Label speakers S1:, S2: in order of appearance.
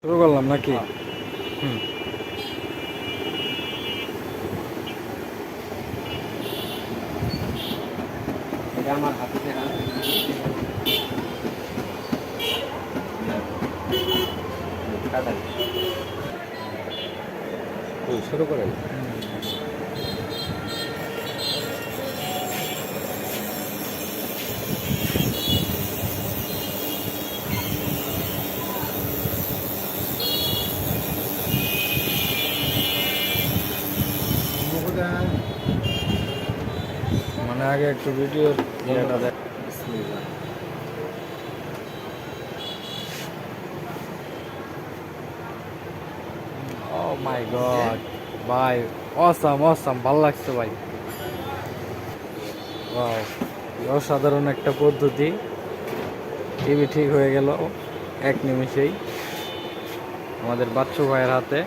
S1: শুরু করলাম নাকি? হুম।
S2: এটা আমার হাতে দেখা শুরু করেন।
S1: মানে আগে একটু ভিডিওর ইয়েটা দেখ। ও মাই গড ভাই, অসাম অসাম, ভালো লাগছে ভাই। ওয়াও, অসাধারণ একটা পদ্ধতি। টিভি ঠিক হয়ে গেল এক নিমেষেই আমাদের বাচ্চু ভাইয়ের হাতে।